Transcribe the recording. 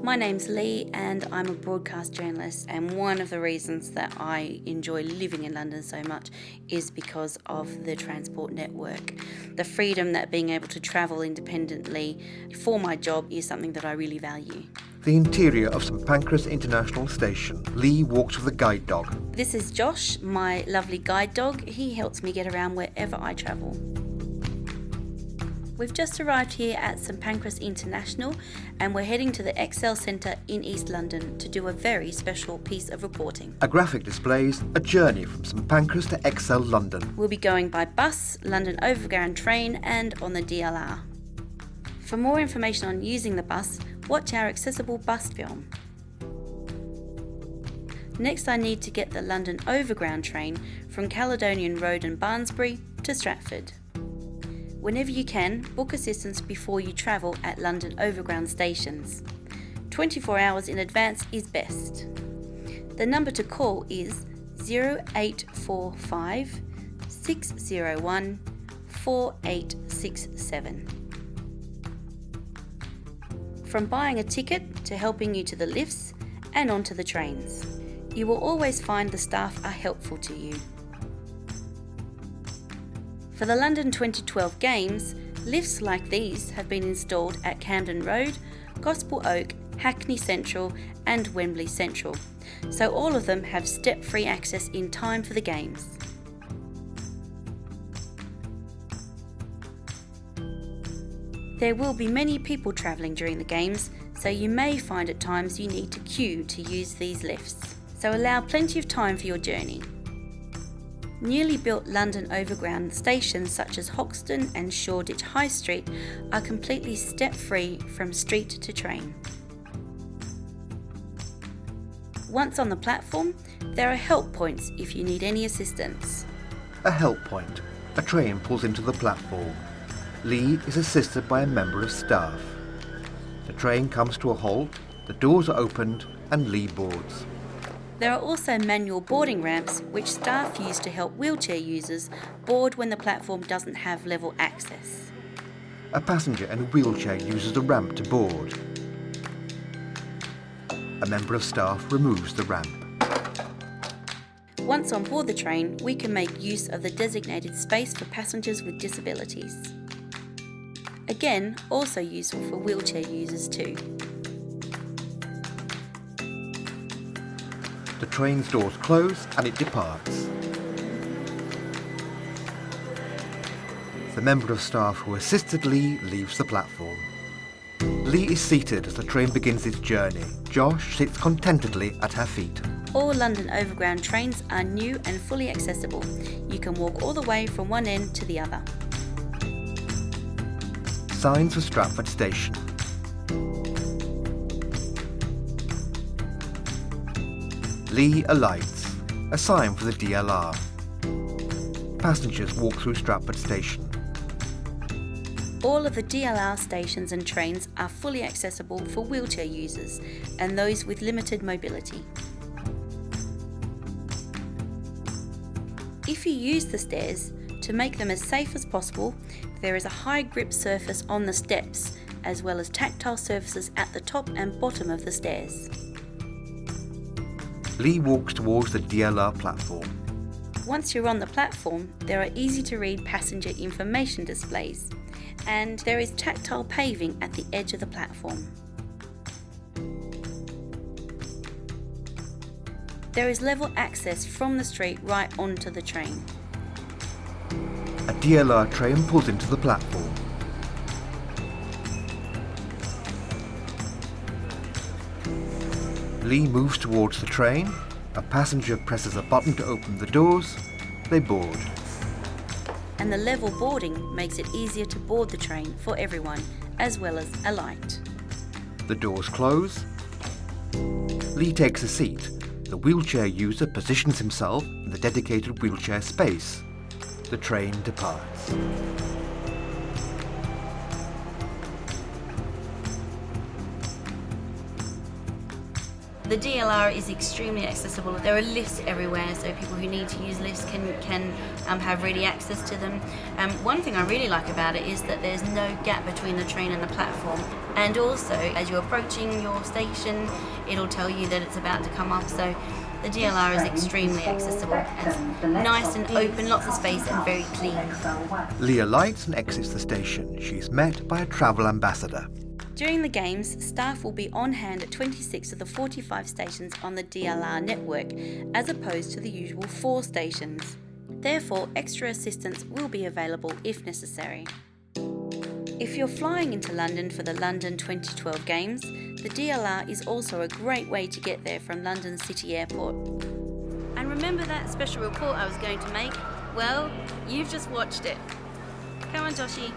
My name's Lee and I'm a broadcast journalist, and one of the reasons that I enjoy living in London so much is because of the transport network. The freedom that being able to travel independently for my job is something that I really value. The interior of St Pancras International Station. Lee walks with a guide dog. This is Josh, my lovely guide dog. He helps me get around wherever I travel. We've just arrived here at St Pancras International and we're heading to the Excel Centre in East London to do a very special piece of reporting. A graphic displays a journey from St Pancras to Excel London. We'll be going by bus, London Overground train and on the DLR. For more information on using the bus, watch our accessible bus film. Next I need to get the London Overground train from Caledonian Road and Barnsbury to Stratford. Whenever you can, book assistance before you travel at London Overground stations. 24 hours in advance is best. The number to call is 0845 601 4867. From buying a ticket to helping you to the lifts and onto the trains, you will always find the staff are helpful to you. For the London 2012 Games, lifts like these have been installed at Camden Road, Gospel Oak, Hackney Central and Wembley Central, so all of them have step-free access in time for the Games. There will be many people travelling during the Games, so you may find at times you need to queue to use these lifts, so allow plenty of time for your journey. Newly built London Overground stations such as Hoxton and Shoreditch High Street are completely step-free from street to train. Once on the platform, there are help points if you need any assistance. A help point. A train pulls into the platform. Lee is assisted by a member of staff. The train comes to a halt, the doors are opened and Lee boards. There are also manual boarding ramps which staff use to help wheelchair users board when the platform doesn't have level access. A passenger in a wheelchair uses the ramp to board. A member of staff removes the ramp. Once on board the train, we can make use of the designated space for passengers with disabilities. Again, also useful for wheelchair users too. The train's doors close and it departs. The member of staff who assisted Lee leaves the platform. Lee is seated as the train begins its journey. Josh sits contentedly at her feet. All London Overground trains are new and fully accessible. You can walk all the way from one end to the other. Signs for Stratford Station. Lee alights. A sign for the DLR. Passengers walk through Stratford Station. All of the DLR stations and trains are fully accessible for wheelchair users and those with limited mobility. If you use the stairs, to make them as safe as possible, there is a high grip surface on the steps, as well as tactile surfaces at the top and bottom of the stairs. Lee walks towards the DLR platform. Once you're on the platform, there are easy to read passenger information displays, and there is tactile paving at the edge of the platform. There is level access from the street right onto the train. A DLR train pulls into the platform. Lee moves towards the train. A passenger presses a button to open the doors. They board. And the level boarding makes it easier to board the train for everyone, as well as alight. The doors close. Lee takes a seat. The wheelchair user positions himself in the dedicated wheelchair space. The train departs. The DLR is extremely accessible. There are lifts everywhere, so people who need to use lifts can have ready access to them. One thing I really like about it is that there's no gap between the train and the platform. And also, as you're approaching your station, it'll tell you that it's about to come up. So the DLR is extremely accessible. It's nice and open, lots of space, and very clean. Lee alights and exits the station. She's met by a travel ambassador. During the games, staff will be on hand at 26 of the 45 stations on the DLR network, as opposed to the usual 4 stations. Therefore, extra assistance will be available if necessary. If you're flying into London for the London 2012 Games, the DLR is also a great way to get there from London City Airport. And remember that special report I was going to make? Well, you've just watched it. Come on, Toshi.